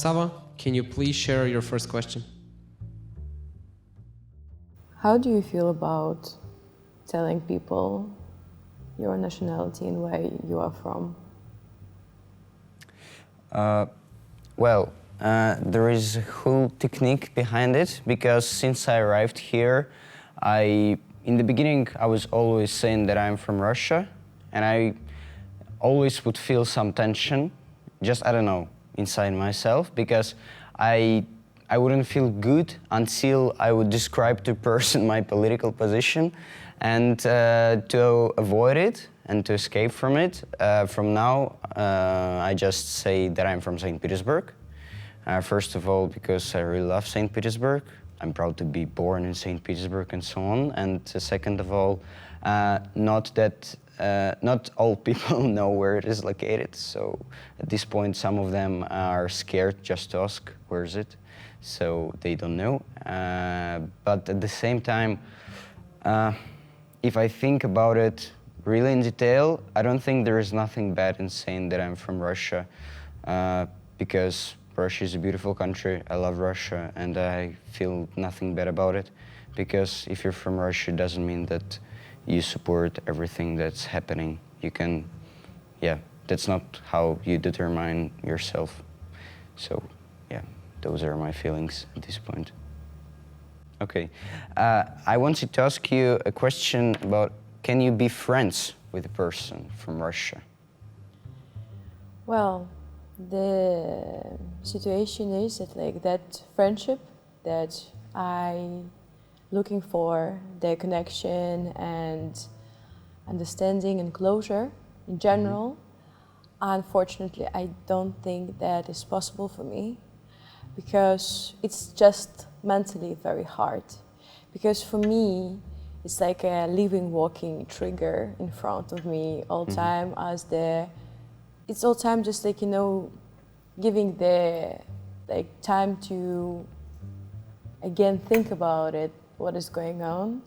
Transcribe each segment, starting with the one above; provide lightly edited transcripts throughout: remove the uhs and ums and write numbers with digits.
Sava, can you please share your first question? How do you feel about telling people your nationality and where you are from? There is a whole technique behind it, because since I arrived here, in the beginning I was always saying that I'm from Russia, and I always would feel some tension, just, I don't know, inside myself, because I wouldn't feel good until I would describe to a person my political position, and to avoid it and to escape from it, from now I just say that I'm from St. Petersburg. First of all, because I really love St. Petersburg. I'm proud to be born in St. Petersburg and so on. And second of all, not all people know where it is located. So at this point, some of them are scared just to ask, where is it? So they don't know. But at the same time, if I think about it really in detail, I don't think there is nothing bad in saying that I'm from Russia, because Russia is a beautiful country. I love Russia, and I feel nothing bad about it, because if you're from Russia, it doesn't mean that you support everything that's happening. You can, that's not how you determine yourself. So, those are my feelings at this point. Okay, I wanted to ask you a question about, can you be friends with a person from Russia? Well, the situation is that that friendship that I looking for, the connection and understanding and closure in general, unfortunately, I don't think that is possible for me, because it's just mentally very hard. Because for me, it's like a living, walking trigger in front of me all time, it's all time just giving the time to again think about it, what is going on.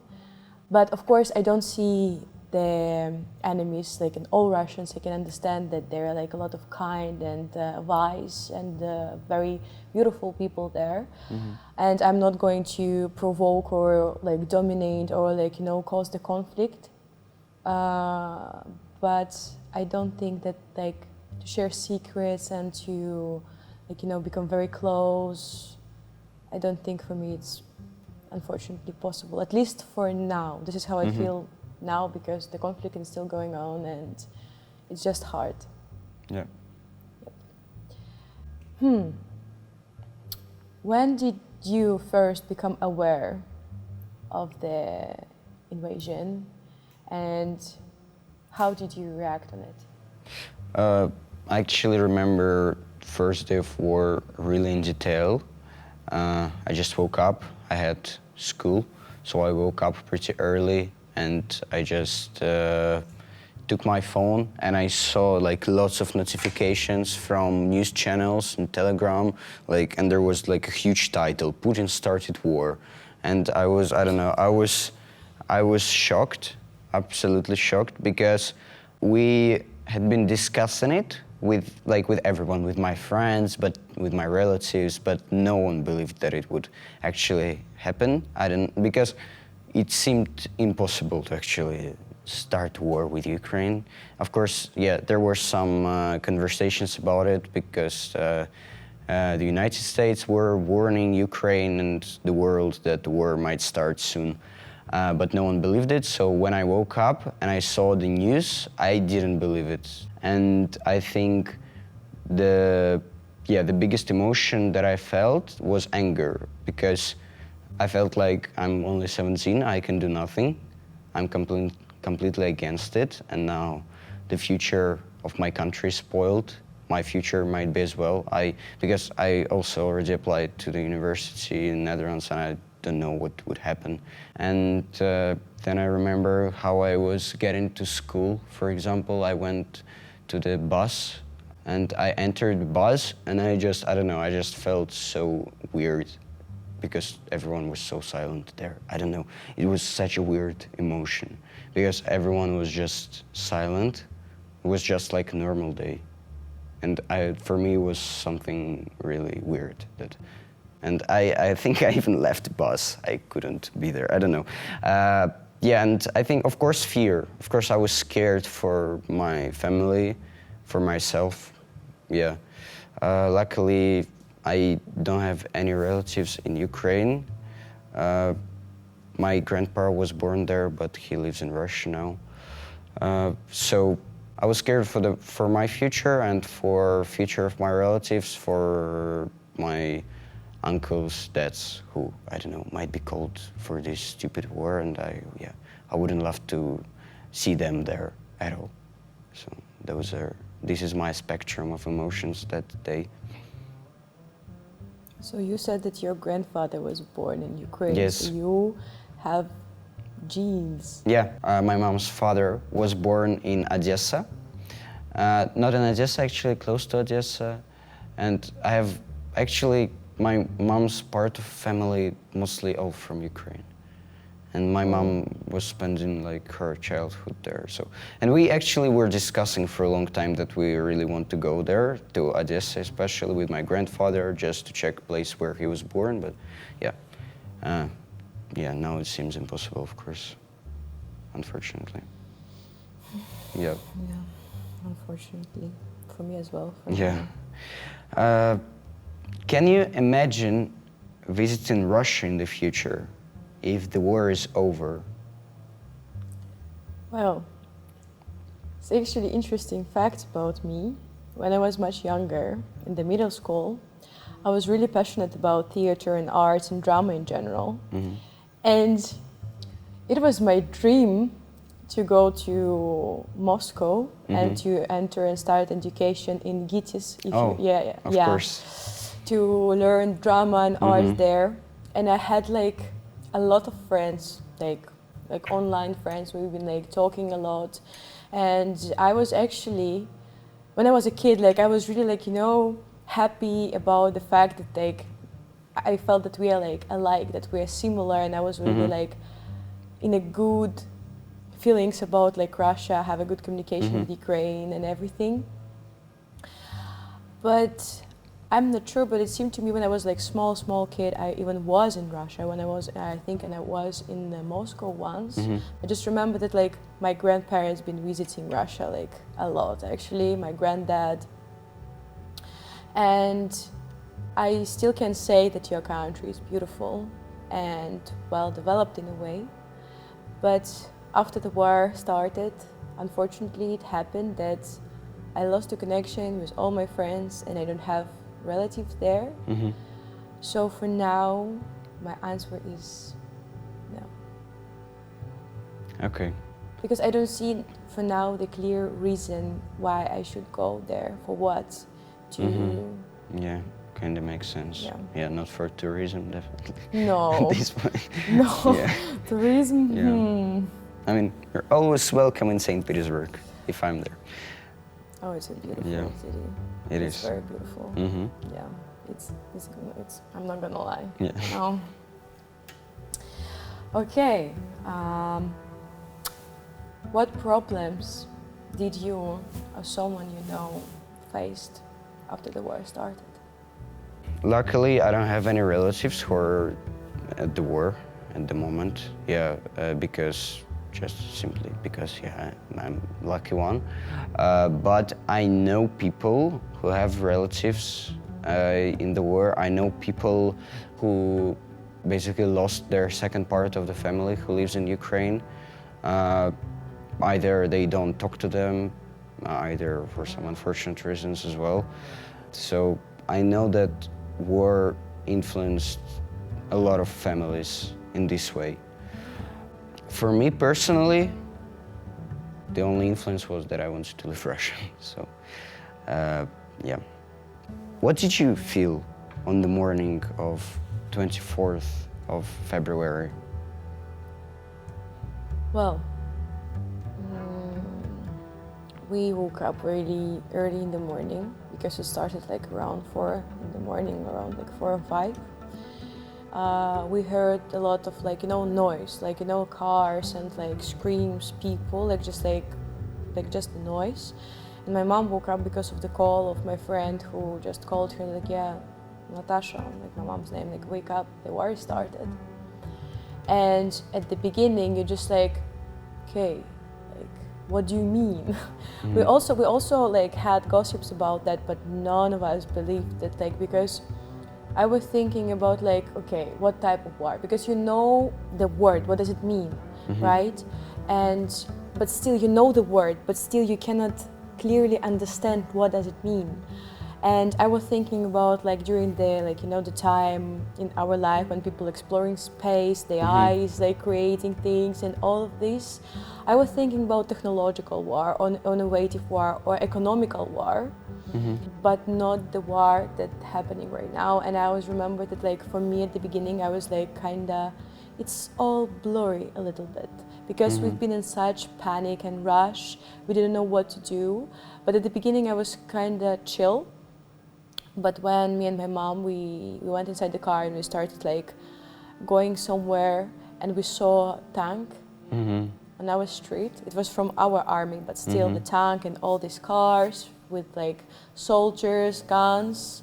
But of course, I don't see the enemies in all Russians. I can understand that there are a lot of kind and wise and very beautiful people there. And I'm not going to provoke or dominate or cause the conflict. But I don't think that to share secrets and to become very close, I don't think for me it's unfortunately possible, at least for now. This is how I feel now, because the conflict is still going on and it's just hard. Yeah. When did you first become aware of the invasion, and how did you react on it? I actually remember first day of war really in detail. I just woke up, I had school, so I woke up pretty early, and I just took my phone and I saw lots of notifications from news channels and Telegram, and there was a huge title, Putin started war. And I was shocked, absolutely shocked, because we had been discussing it with everyone, with my friends, but with my relatives, but no one believed that it would actually happen. Because it seemed impossible to actually start war with Ukraine. Of course, there were some conversations about it, because the United States were warning Ukraine and the world that the war might start soon. But no one believed it, so when I woke up and I saw the news, I didn't believe it. And I think the biggest emotion that I felt was anger, because I felt like I'm only 17, I can do nothing. I'm completely against it, and now the future of my country is spoiled. My future might be as well. Because I also already applied to the university in Netherlands, and I don't know what would happen. And then I remember how I was getting to school. For example, I went to the bus and I entered the bus, and I just felt so weird, because everyone was so silent there. I don't know, it was such a weird emotion, because everyone was just silent. It was just like a normal day. And for me, it was something really weird. And I think I even left the bus. I couldn't be there. I don't know. Yeah, and I think, of course, fear. Of course, I was scared for my family, for myself. Yeah. Luckily, I don't have any relatives in Ukraine. My grandpa was born there, but he lives in Russia now. So I was scared for my future and for future of my relatives, for my uncles, dads, who, I don't know, might be called for this stupid war, and I wouldn't love to see them there at all. So this is my spectrum of emotions that day. So you said that your grandfather was born in Ukraine. Yes. So you have genes. Yeah, my mom's father was born in Odessa. Not in Odessa, actually, close to Odessa. And I have, actually, my mom's part of family mostly all from Ukraine. And my mom was spending like her childhood there. So, and we actually were discussing for a long time that we really want to go there, to Odessa especially, with my grandfather, just to check the place where he was born. But yeah, now it seems impossible, of course, unfortunately. Yeah. Yeah, unfortunately, for me as well. Yeah. Can you imagine visiting Russia in the future if the war is over? Well, it's actually interesting fact about me. When I was much younger, in the middle school, I was really passionate about theater and arts and drama in general. Mm-hmm. And it was my dream to go to Moscow and to enter and start education in GITIS. Of course. To learn drama and art there. And I had like a lot of friends, like online friends. We've been like talking a lot. And I was actually, when I was a kid, like I was really like, happy about the fact that like I felt that we are like alike, that we are similar, and I was really like in a good feelings about like Russia, have a good communication with Ukraine and everything. But I'm not sure, but it seemed to me when I was like small kid, I even was in Russia when I was, I think, and I was in Moscow once. I just remember that like my grandparents been visiting Russia like a lot, actually, my granddad. And I still can say that your country is beautiful and well developed in a way. But after the war started, unfortunately it happened that I lost the connection with all my friends and I don't have relatives there. So for now, my answer is no. Okay. Because I don't see for now the clear reason why I should go there, for what, to... Yeah, kind of makes sense. Yeah. Not for tourism, definitely. No. At this point. No, Yeah. tourism, Yeah. I mean, you're always welcome in St. Petersburg, if I'm there. Oh, it's a beautiful city. It's It's very beautiful. Yeah, it's I'm not gonna lie. Yeah. No. Okay. What problems did you or someone you know faced after the war started? Luckily, I don't have any relatives who are at the war at the moment. Yeah, simply because I'm lucky one. But I know people who have relatives in the war. I know people who basically lost their second part of the family who lives in Ukraine. Either they don't talk to them, either for some unfortunate reasons as well. So I know that war influenced a lot of families in this way. For me personally, the only influence was that I wanted to live Russian. So, yeah. What did you feel on the morning of 24th of February? Well, we woke up really early in the morning because it started like around 4 in the morning, around like 4 or 5. We heard a lot of like, noise, like, cars and like screams, people, like just the noise. And my mom woke up because of the call of my friend who just called her, like, yeah, Natasha, like my mom's name, like, wake up, the war started. And at the beginning, you're just like, okay, like, what do you mean? We also like had gossips about that, but none of us believed it, like, because I was thinking about like, okay, what type of war? Because you know the word, what does it mean, right? But still you know the word, but still you cannot clearly understand what does it mean. And I was thinking about like during the, like, you know, the time in our life when people exploring space, the eyes, like creating things and all of this. I was thinking about technological war, or innovative war, or economical war, but not the war that's happening right now. And I always remember that, like, for me at the beginning, I was like kinda, it's all blurry a little bit because we've been in such panic and rush, we didn't know what to do. But at the beginning I was kinda chill. But when me and my mom, we went inside the car and we started like going somewhere and we saw a tank on our street. It was from our army, but still the tank and all these cars with like soldiers, guns,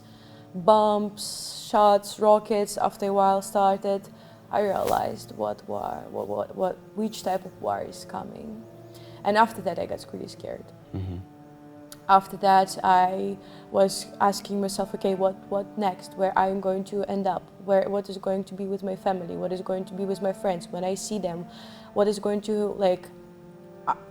bombs, shots, rockets. After a while started, I realized which type of war is coming. And after that I got really scared. After that, I was asking myself, okay, what next? Where I'm going to end up? What is going to be with my family? What is going to be with my friends when I see them? What is going to, like,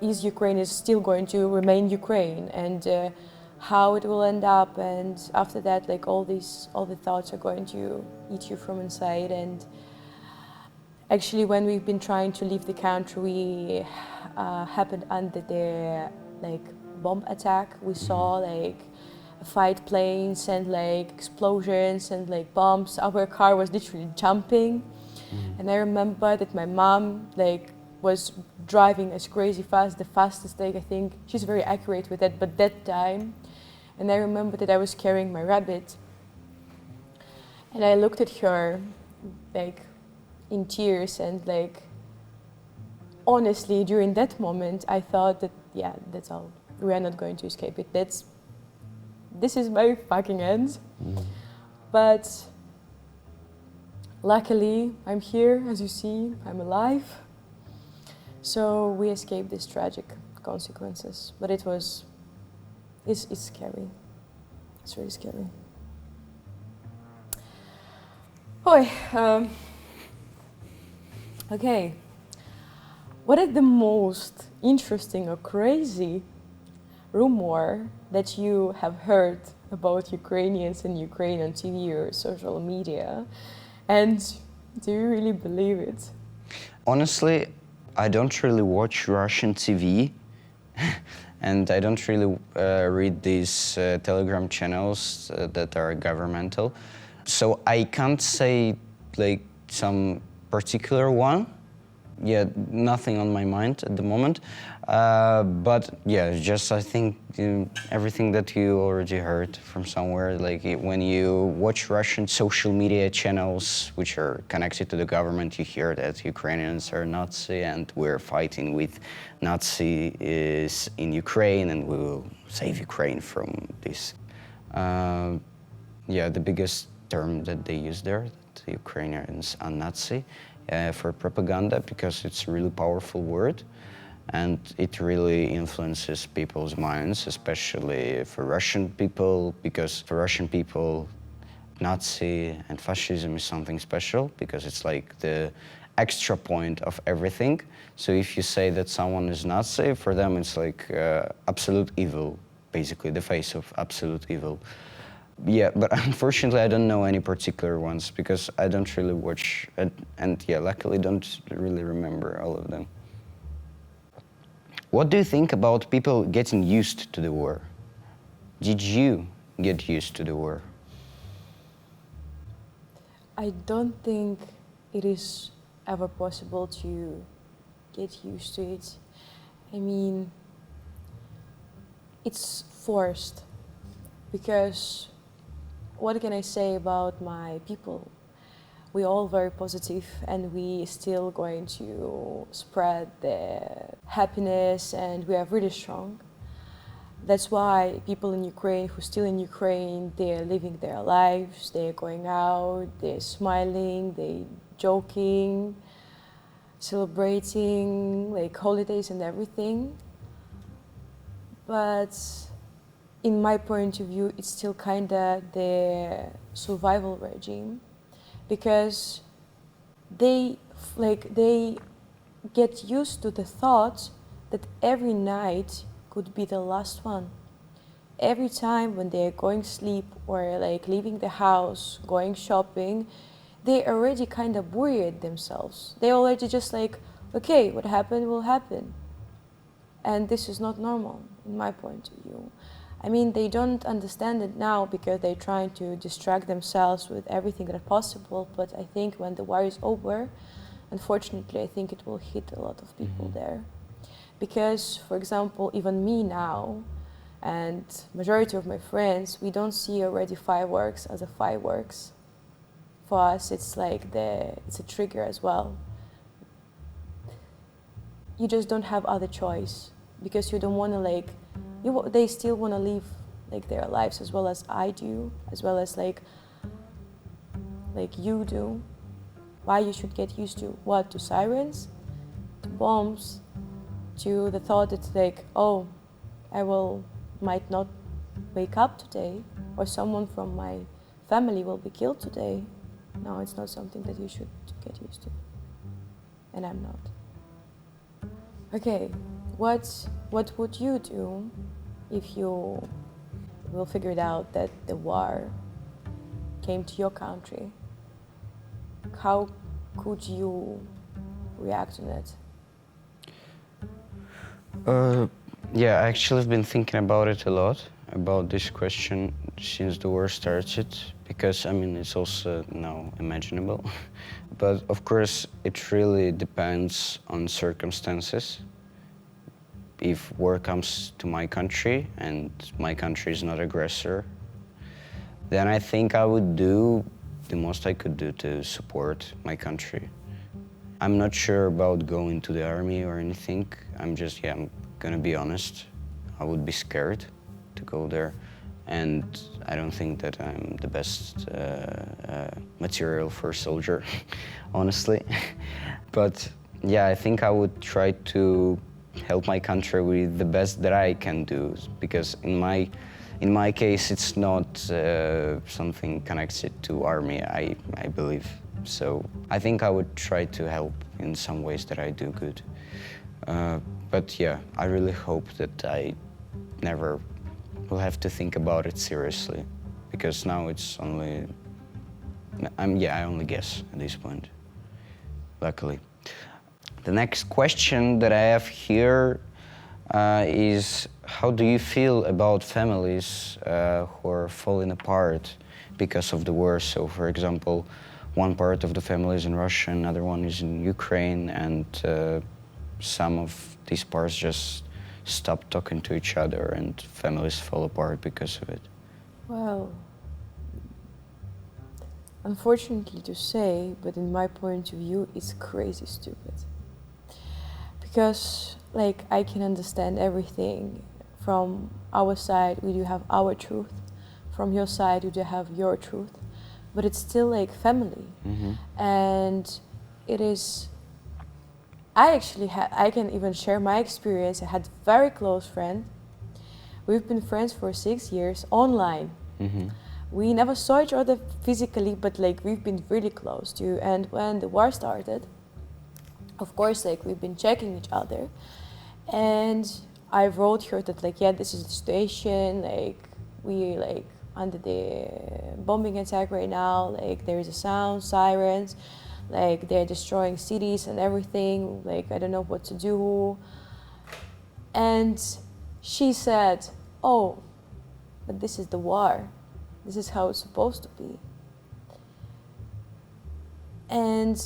is Ukraine is still going to remain Ukraine? And how it will end up? And after that, like, all the thoughts are going to eat you from inside. And actually, when we've been trying to leave the country, we happened under the, like, bomb attack. We saw like fight planes and like explosions and like bombs. Our car was literally jumping. And I remember that my mom like was driving as crazy fast, the fastest, like, I think she's very accurate with that, but that time. And I remember that I was carrying my rabbit and I looked at her like in tears, and like honestly during that moment I thought that, yeah, that's all. We are not going to escape it. This is my fucking end. But luckily, I'm here, as you see, I'm alive. So we escaped these tragic consequences. But it's scary. It's really scary. Okay. What is the most interesting or crazy rumour that you have heard about Ukrainians and Ukraine on TV or social media? And do you really believe it? Honestly, I don't really watch Russian TV and I don't really read these Telegram channels that are governmental. So I can't say like some particular one. Yeah, nothing on my mind at the moment. But yeah, just I think everything that you already heard from somewhere, like when you watch Russian social media channels which are connected to the government, you hear that Ukrainians are Nazi and we're fighting with Nazis in Ukraine and we will save Ukraine from this. Yeah, the biggest term that they use there, that Ukrainians are Nazi. For propaganda, because it's a really powerful word and it really influences people's minds, especially for Russian people, because for Russian people Nazi and fascism is something special because it's like the extra point of everything. So if you say that someone is Nazi, for them it's like absolute evil, basically the face of absolute evil. Yeah, but unfortunately I don't know any particular ones because I don't really watch, and yeah, luckily don't really remember all of them. What do you think about people getting used to the war? Did you get used to the war? I don't think it is ever possible to get used to it. I mean, it's forced because what can I say about my people? We're all very positive and we still going to spread the happiness and we are really strong. That's why people in Ukraine who are still in Ukraine, they're living their lives, they're going out, they're smiling, they're joking, celebrating like holidays and everything. But in my point of view, it's still kinda the survival regime, because they get used to the thought that every night could be the last one. Every time when they're going to sleep or like leaving the house, going shopping, they already kind of worried themselves. They already just like, okay, what happened will happen. And this is not normal, in my point of view. I mean, they don't understand it now because they're trying to distract themselves with everything that's possible, but I think when the war is over, unfortunately, I think it will hit a lot of people there. Because, for example, even me now, and majority of my friends, we don't see already fireworks as a fireworks. For us, it's like it's a trigger as well. You just don't have other choice, because you don't want to like, they still want to live like their lives as well as I do, as well as like you do. Why you should get used to what? To sirens, to bombs, to the thought that like, oh, might not wake up today, or someone from my family will be killed today. No, it's not something that you should get used to, and I'm not. Okay, what would you do if you will figure it out that the war came to your country? How could you react on it? Yeah, I actually have been thinking about it a lot, about this question since the war started, because I mean it's also now imaginable. But of course it really depends on circumstances. If war comes to my country and my country is not aggressor, then I think I would do the most I could do to support my country. I'm not sure about going to the army or anything. I'm gonna be honest. I would be scared to go there, and I don't think that I'm the best material for a soldier, honestly. But yeah, I think I would try to help my country with the best that I can do, because in my case, it's not something connected to army, I believe. So I think I would try to help in some ways that I do good. But yeah, I really hope that I never will have to think about it seriously, because now it's only, I only guess at this point, luckily. The next question that I have here is, how do you feel about families who are falling apart because of the war? So, for example, one part of the family is in Russia, another one is in Ukraine, and some of these parts just stop talking to each other and families fall apart because of it. Well, unfortunately to say, but in my point of view, it's crazy stupid. Because, like, I can understand everything. From our side, we do have our truth. From your side, you do have your truth. But it's still like family. And it is, I can even share my experience. I had a very close friend. We've been friends for 6 years online. We never saw each other physically, but like we've been really close to. And when the war started, of course, like we've been checking each other. And I wrote her that like, yeah, this is the situation. Like we like under the bombing attack right now. Like there is a sound, sirens. Like they're destroying cities and everything. Like I don't know what to do. And she said, oh, but this is the war. This is how it's supposed to be. And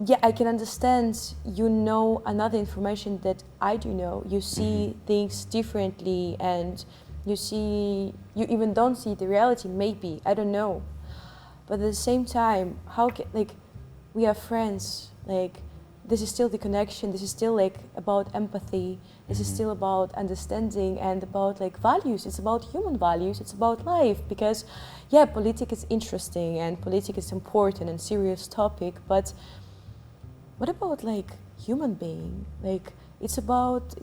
yeah, I can understand, you know, another information that I do know. You see things differently, and you even don't see the reality, maybe, I don't know. But at the same time, how can, like, we are friends, like, this is still the connection, this is still like about empathy, this is still about understanding and about like values, it's about human values, it's about life. Because yeah, politics is interesting and politics is important and serious topic, but what about like human being? Like it's about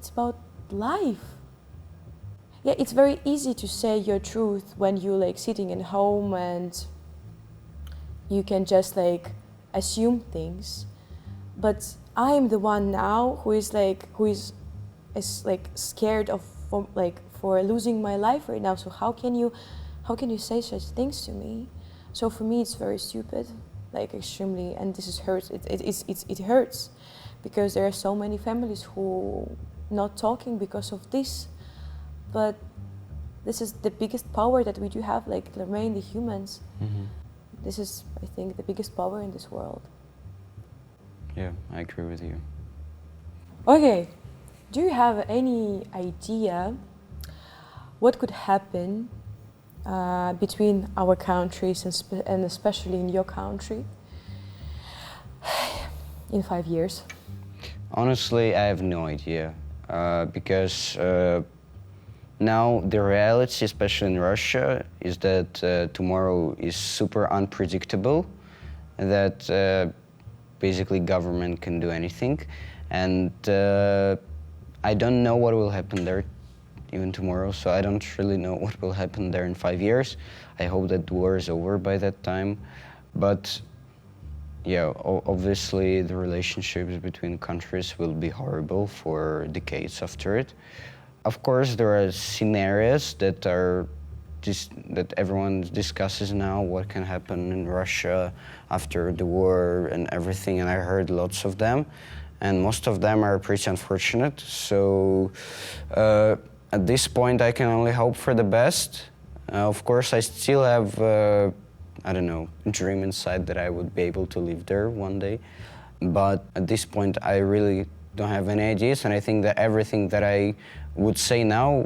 life. Yeah, it's very easy to say your truth when you're like sitting at home and you can just like assume things. But I am the one now who is scared of for losing my life right now. So how can you say such things to me? So for me it's very stupid, like extremely, and this is hurts. It hurts because there are so many families who not talking because of this. But this is the biggest power that we do have, like remain the humans. This is, I think, the biggest power in this world. Yeah, I agree with you. Okay, do you have any idea what could happen between our countries and especially in your country in 5 years? Honestly, I have no idea because now the reality, especially in Russia, is that tomorrow is super unpredictable, that basically government can do anything, and I don't know what will happen there even tomorrow, so I don't really know what will happen there in 5 years. I hope that the war is over by that time, but yeah, obviously the relationships between countries will be horrible for decades after it. Of course, there are scenarios that are that everyone discusses now, what can happen in Russia after the war and everything, and I heard lots of them, and most of them are pretty unfortunate. So at this point, I can only hope for the best. Of course, I still have, I don't know, a dream inside that I would be able to live there one day. But at this point, I really don't have any ideas, and I think that everything that I would say now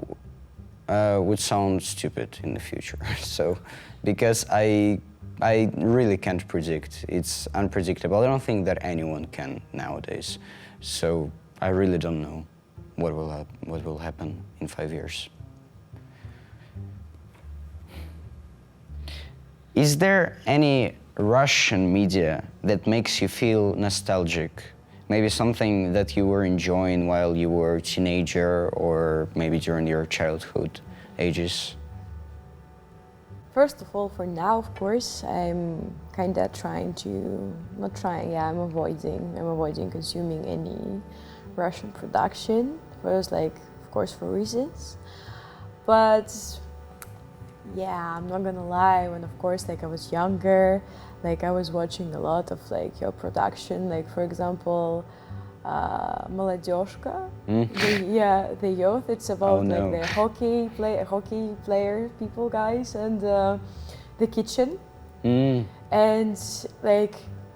would sound stupid in the future. So, because I really can't predict. It's unpredictable. I don't think that anyone can nowadays. So I really don't know what will happen in 5 years. Is there any Russian media that makes you feel nostalgic? Maybe something that you were enjoying while you were a teenager or maybe during your childhood ages? First of all, for now, of course, I'm kind of I'm avoiding consuming any Russian production. First, like, of course, for reasons. But yeah, I'm not gonna lie, when of course, like I was younger, like I was watching a lot of like your production, like for example, Молодежка, the youth. It's about like the hockey player people, guys, and the kitchen. And like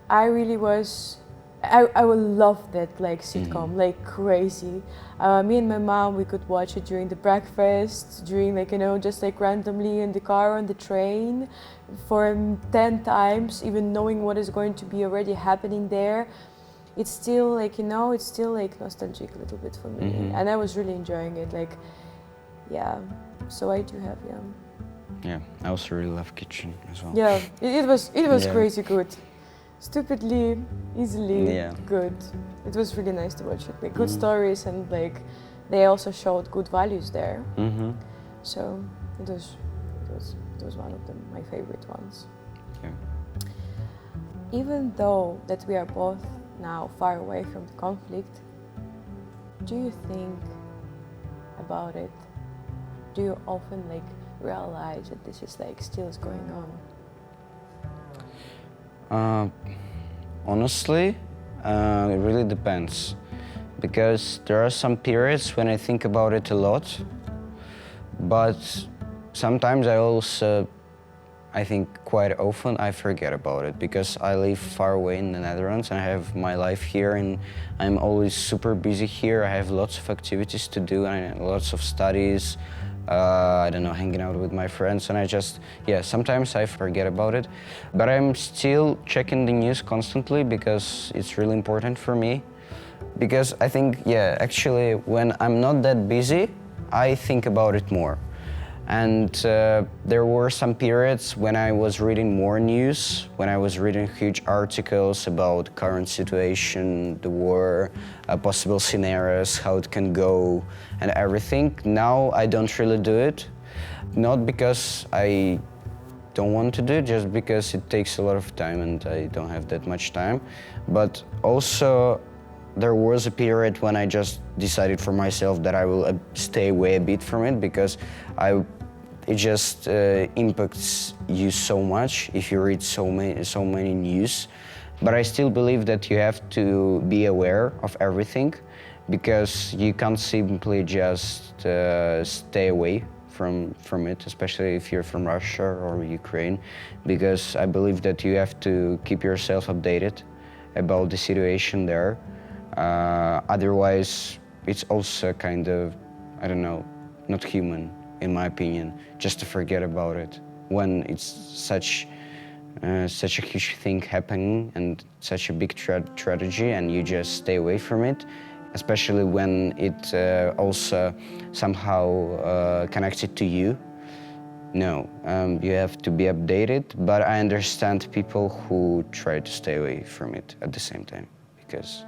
I really was, I would love that like sitcom, like crazy. Me and my mom, we could watch it during the breakfast, during like, just like randomly in the car, on the train, for 10 times, even knowing what is going to be already happening there. It's still like, it's still like nostalgic a little bit for me. And I was really enjoying it, like, yeah. So I do have, Yeah, I also really love kitchen as well. Yeah, it was crazy good. Stupidly, easily good. It was really nice to watch it. Like good stories, and like they also showed good values there. So it was one of my favorite ones. Yeah. Even though that we are both now far away from the conflict, do you think about it? Do you often like realize that this is like still is going on? Honestly, it really depends, because there are some periods when I think about it a lot, but sometimes I think quite often I forget about it, because I live far away in the Netherlands and I have my life here, and I'm always super busy here. I have lots of activities to do and lots of studies. I don't know, hanging out with my friends, and sometimes I forget about it. But I'm still checking the news constantly because it's really important for me. Because I think, yeah, actually, when I'm not that busy, I think about it more. And there were some periods when I was reading more news, when I was reading huge articles about current situation, the war, possible scenarios, how it can go, and everything. Now I don't really do it, not because I don't want to do it, just because it takes a lot of time and I don't have that much time. But also, there was a period when I just decided for myself that I will stay away a bit from it, because it just impacts you so much if you read so many news. But I still believe that you have to be aware of everything, because you can't simply just stay away from it, especially if you're from Russia or Ukraine, because I believe that you have to keep yourself updated about the situation there. Otherwise, it's also kind of, I don't know, not human, in my opinion, just to forget about it when it's such a huge thing happening and such a big tragedy, and you just stay away from it, especially when it also somehow connected to you. No, you have to be updated, but I understand people who try to stay away from it at the same time, because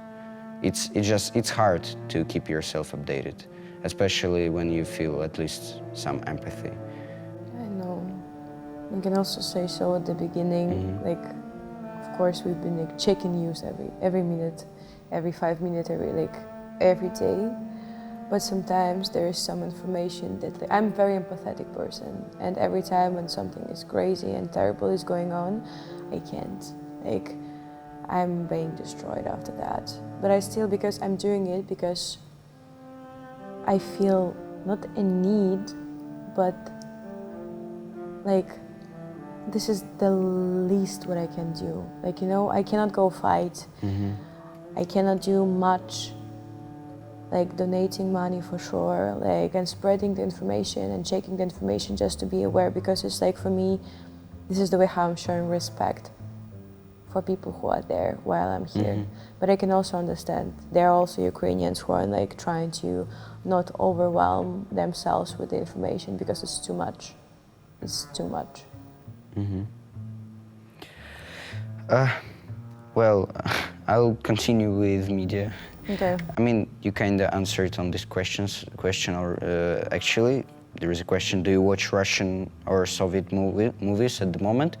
it's hard to keep yourself updated, especially when you feel at least some empathy. I know. I can also say so at the beginning, like, of course we've been like checking news every minute, every 5 minutes, every day. But sometimes there is some information that I'm a very empathetic person, and every time when something is crazy and terrible is going on, I can't. Like, I'm being destroyed after that. But I still, because I'm doing it because I feel not a need, but like this is the least what I can do. Like, you know, I cannot go fight. I cannot do much, like donating money for sure, like, and spreading the information and checking the information just to be aware, because it's like, for me, this is the way how I'm showing respect for people who are there while I'm here. But I can also understand there are also Ukrainians who are like trying to not overwhelm themselves with the information because it's too much. It's too much. Well, I'll continue with media. Okay. I mean, you kind of answered on this question, or actually, there is a question: do you watch Russian or Soviet movies at the moment?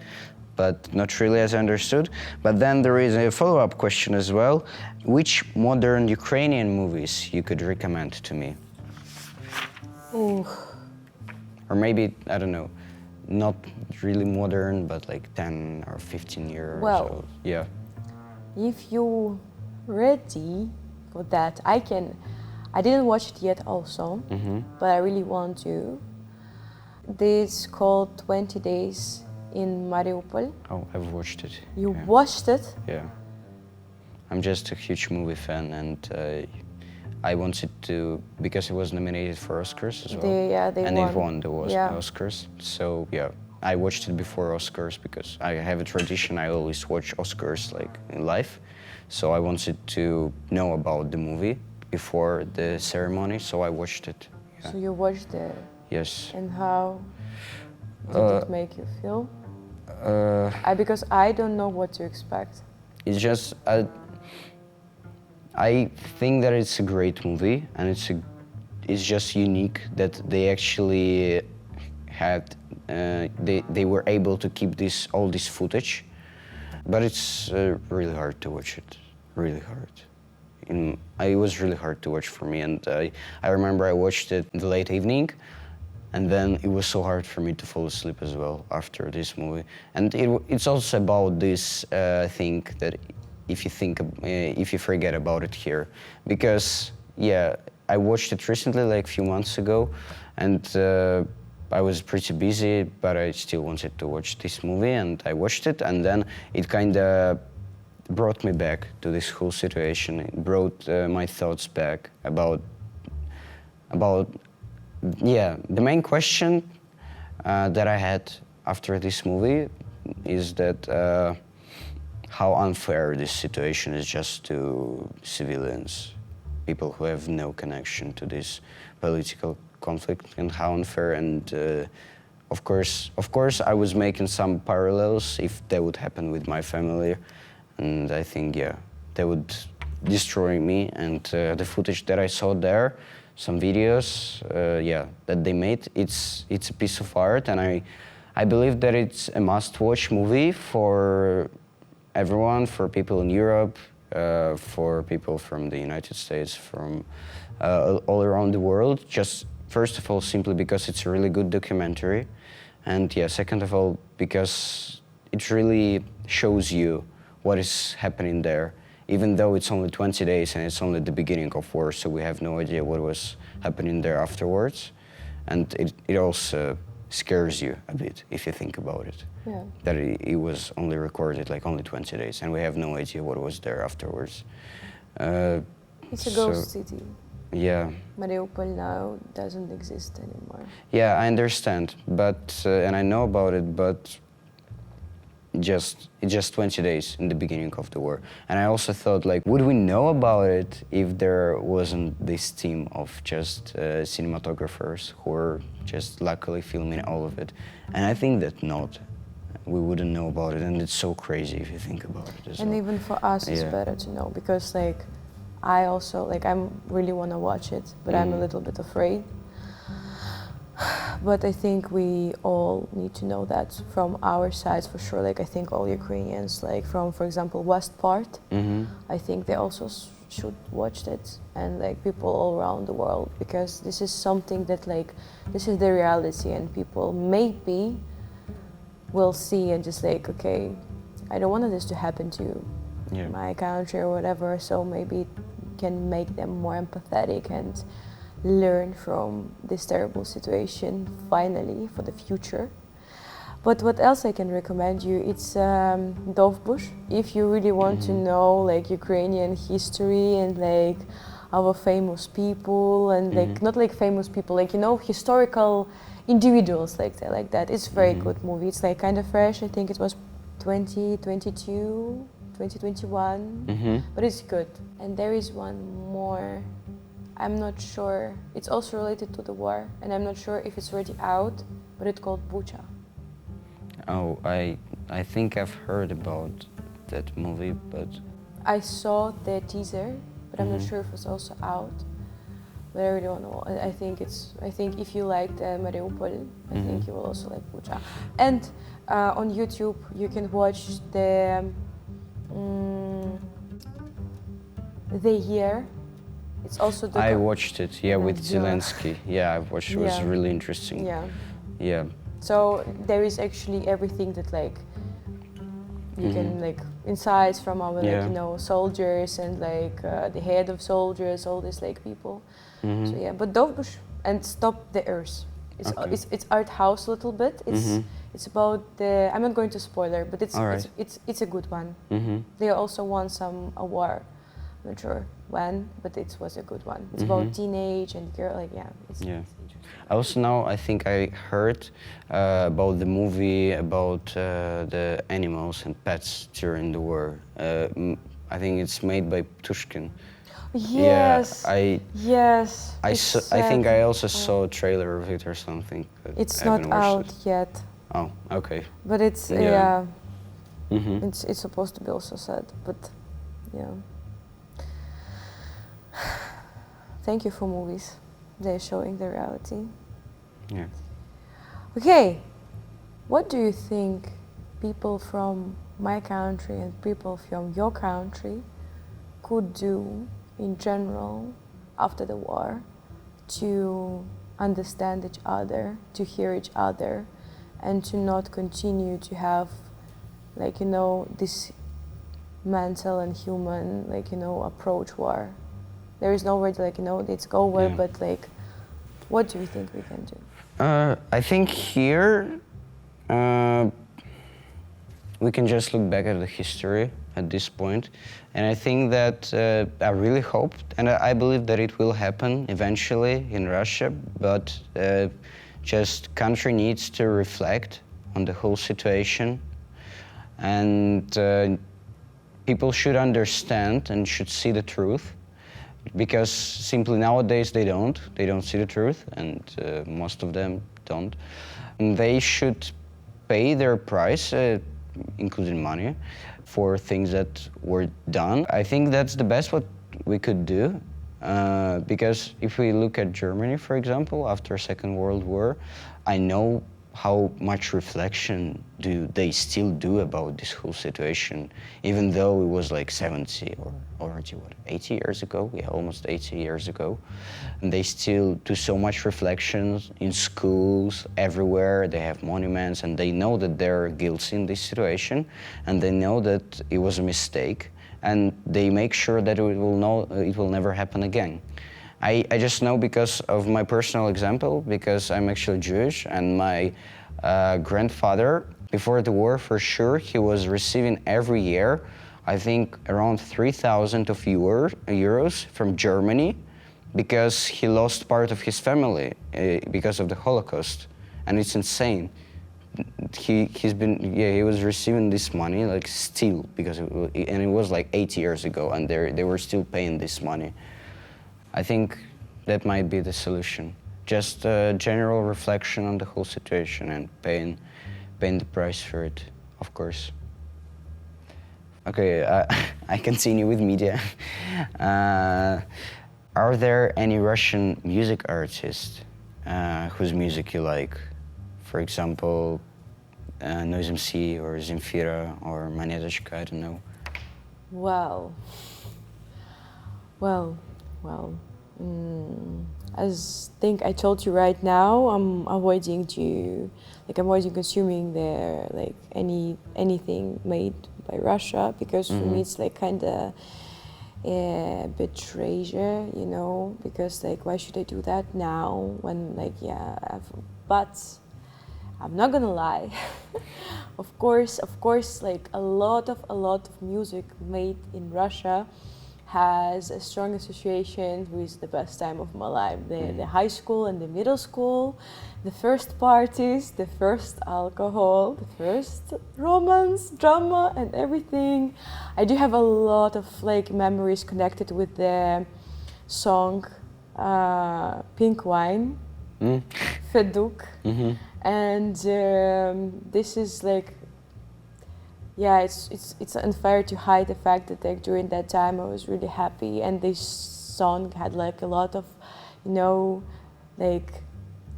But not really, as I understood. But then there is a follow-up question as well: which modern Ukrainian movies you could recommend to me? Ooh. Or maybe, I don't know, not really modern, but like 10 or 15 years Well, old. Yeah. If you're ready for that, I didn't watch it yet also, but I really want to. This called 20 Days in Mariupol. Oh, I've watched it. You Yeah. watched it? Yeah. I'm just a huge movie fan, and I wanted to, because it was nominated for Oscars as well. They and won. it won the Yeah. Oscars. So yeah, I watched it before Oscars because I have a tradition. I always watch Oscars like in life. So I wanted to know about the movie before the ceremony. So I watched it. Yeah. So you watched it, Yes. and how did it make you feel? Because I don't know what to expect. It's just I think that it's a great movie, and it's just unique that they actually had they were able to keep all this footage, but it's really hard to watch it, really hard. It was really hard to watch for me, and I remember I watched it in the late evening, and then it was so hard for me to fall asleep as well after this movie. And it's also about this thing that if you forget about it here, because yeah, I watched it recently, like a few months ago, and I was pretty busy, but I still wanted to watch this movie, and I watched it, and then it kind of brought me back to this whole situation. It brought my thoughts back about yeah, the main question that I had after this movie is that how unfair this situation is just to civilians, people who have no connection to this political conflict, and how unfair. And of course, I was making some parallels if that would happen with my family, and I think, yeah, they would destroy me. And the footage that I saw there, some videos, yeah, that they made, it's a piece of art, and I believe that it's a must-watch movie for everyone, for people in Europe, for people from the United States, from all around the world. Just first of all, simply because it's a really good documentary, and yeah, second of all, because it really shows you what is happening there. Even though it's only 20 days and it's only the beginning of war, so we have no idea what was happening there afterwards. And it also scares you a bit if you think about it. Yeah. That it was only recorded like only 20 days and we have no idea what was there afterwards. It's a ghost city. Yeah. Mariupol now doesn't exist anymore. Yeah, I understand, but and I know about it, but it's just 20 days in the beginning of the war. And I also thought, like, would we know about it if there wasn't this team of just cinematographers who were just luckily filming all of it? And I think that not. We wouldn't know about it, and it's so crazy if you think about it as And well. even for us, it's better to know, because like I also like I really want to watch it, but I'm a little bit afraid. But I think we all need to know that from our sides for sure. Like I think all Ukrainians, like from, for example, west part, I think they also should watch it, and like people all around the world, because this is something that like this is the reality, and people maybe will see and just like, okay, I don't want this to happen to my country or whatever, so maybe it can make them more empathetic and learn from this terrible situation finally for the future. But what else I can recommend you, it's Dovbush. If you really want to know like Ukrainian history and like our famous people and like not like famous people, like, you know, historical individuals like that. It's a very good movie. It's like kind of fresh. I think it was 2022, 2021, but it's good. And there is one more. I'm not sure. It's also related to the war, and I'm not sure if it's already out, but it's called Bucha. Oh, I think I've heard about that movie, but I saw the teaser, but I'm not sure if it's also out. But I really don't know. I think if you liked Mariupol, I think you will also like Bucha. And on YouTube, you can watch the Year. It's also I watched it, yeah, with Yeah. Zelensky. Yeah, I watched it. It was really interesting. Yeah. Yeah. So there is actually everything that like you can like insights from our like, you know, soldiers and like the head of soldiers, all these like people. So yeah, but Dovbush and Stop the Earth. It's art house a little bit. It's about the. I'm not going to spoiler, but it's a good one. They also won some award. I'm not sure when, but it was a good one. It's about teenage and girl, like it's interesting. I also know, I think I heard about the movie about the animals and pets during the war. I think it's made by Pushkin. Yes. Yeah, yes. I think I also saw a trailer of it or something. But It's I not haven't watched out it. yet, Oh, okay. but it's Yeah. it's supposed to be also sad, but yeah. Thank you for movies. They're showing the reality. Yeah. Okay, what do you think people from my country and people from your country could do in general after the war to understand each other, to hear each other, and to not continue to have, like, you know, this mental and human, like, you know, approach war? There is no word, like, you know, it's over, but like, what do you think we can do? I think here we can just look back at the history at this point, and I think that I really hope, and I believe that it will happen eventually in Russia, but just country needs to reflect on the whole situation and people should understand and should see the truth, because simply nowadays they don't see the truth, and most of them don't. And they should pay their price, including money, for things that were done. I think that's the best what we could do, because if we look at Germany, for example, after Second World War, I know how much reflection do they still do about this whole situation, even though it was like 70 or already, 80 years ago? Yeah, almost 80 years ago. And they still do so much reflections in schools, everywhere. They have monuments, and they know that they're guilty in this situation, and they know that it was a mistake, and they make sure that it will never happen again. I just know because of my personal example, because I'm actually Jewish, and my grandfather, before the war, for sure, he was receiving every year, I think, around 3,000 of euros from Germany, because he lost part of his family because of the Holocaust, and it's insane. He was receiving this money like still, because it was like 8 years ago, and they were still paying this money. I think that might be the solution. Just a general reflection on the whole situation and paying the price for it, of course. Okay, I continue with media. Are there any Russian music artists whose music you like? For example, Noise MC or Zemfira or Monetочка, I don't know. Well, as I think I told you right now, I'm avoiding consuming anything made by Russia, because for me it's like kind of betrayal, you know, because like why should I do that now when but I'm not gonna lie. Of course, like a lot of music made in Russia has a strong association with the best time of my life. The high school and the middle school, the first parties, the first alcohol, the first romance, drama, and everything. I do have a lot of like memories connected with the song Pink Wine, Feduk. And this is like, yeah, it's unfair to hide the fact that like during that time I was really happy, and this song had like a lot of, you know,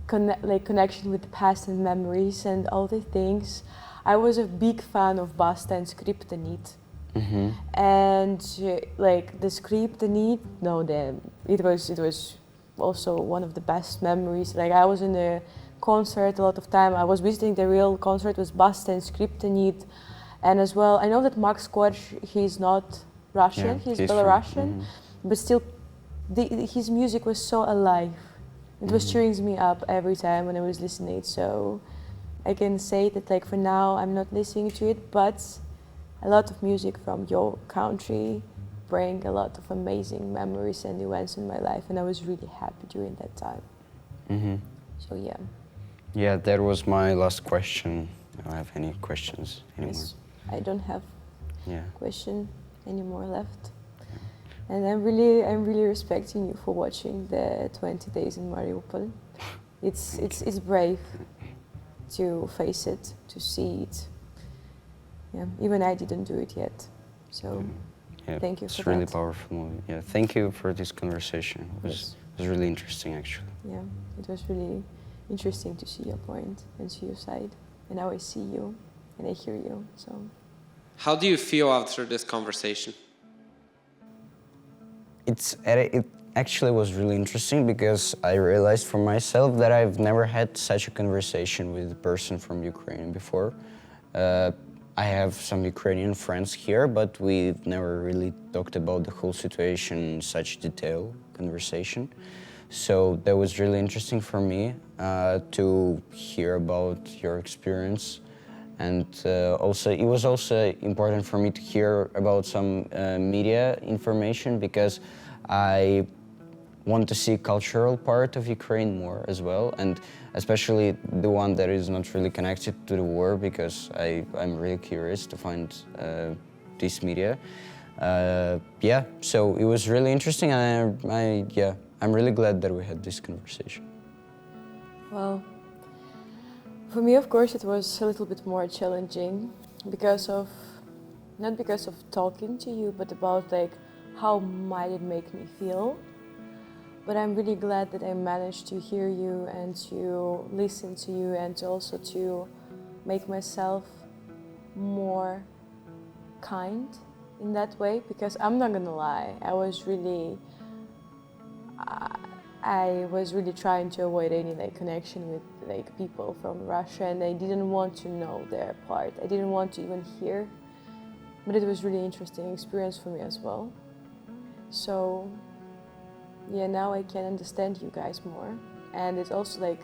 connection with the past and memories and all the things. I was a big fan of Basta and Skriptonit. And like the Skriptonit, it was also one of the best memories. Like I was in a concert a lot of time. I was visiting the real concert with Basta and Skriptonit. And as well, I know that Max Korsch, he's not Russian, he's Belarusian, but still, his music was so alive. It was cheering me up every time when I was listening. So I can say that like for now, I'm not listening to it, but a lot of music from your country bring a lot of amazing memories and events in my life, and I was really happy during that time. So yeah. Yeah, that was my last question. I don't have any questions anymore. Yes. I don't have Yeah. question anymore left. And I'm really respecting you for watching the 20 days in Mariupol. It's brave to face it, to see it. Yeah, even I didn't do it yet. So thank you for that. It's really powerful movie. Yeah, thank you for this conversation. It was really interesting actually. Yeah, it was really interesting to see your point and see your side. And now I see you and I hear you. So how do you feel after this conversation? It actually was really interesting, because I realized for myself that I've never had such a conversation with a person from Ukraine before. I have some Ukrainian friends here, but we've never really talked about the whole situation in such detail conversation. So that was really interesting for me to hear about your experience. And also, it was also important for me to hear about some media information, because I want to see cultural part of Ukraine more as well, and especially the one that is not really connected to the war, because I'm really curious to find this media. Yeah, so it was really interesting, and I'm really glad that we had this conversation. Well, for me, of course, it was a little bit more challenging because of, not because of talking to you, but about like how might it make me feel. But I'm really glad that I managed to hear you and to listen to you and to also to make myself more kind in that way, because I'm not gonna lie, I was really trying to avoid any like connection with like people from Russia, and I didn't want to know their part. I didn't want to even hear, but it was really interesting experience for me as well. So yeah, now I can understand you guys more, and it also like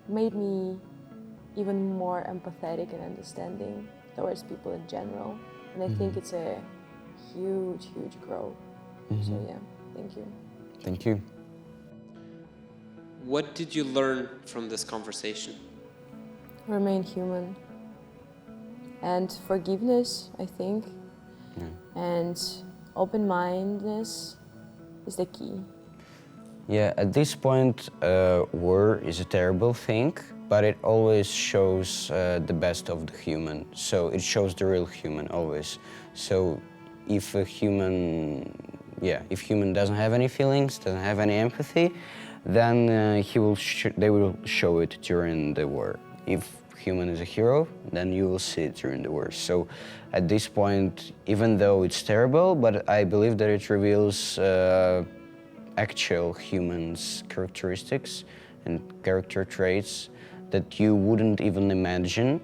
made me even more empathetic and understanding towards people in general, and I think it's a huge growth. So yeah, thank you. Thank you. What did you learn from this conversation? Remain human, and forgiveness, I think, and open-mindedness is the key. Yeah, at this point, war is a terrible thing, but it always shows the best of the human. So it shows the real human always. So if a human, if human doesn't have any feelings, doesn't have any empathy, then they will show it during the war. If human is a hero, then you will see it during the war. So at this point, even though it's terrible, but I believe that it reveals actual humans' characteristics and character traits that you wouldn't even imagine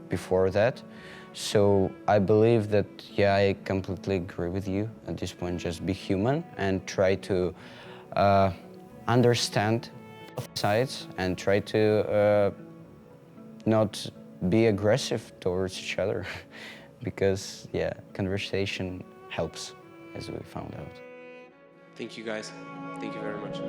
before that. So I believe that, I completely agree with you at this point. Just be human and try to understand both sides and try to not be aggressive towards each other because, conversation helps, as we found out. Thank you guys. Thank you very much.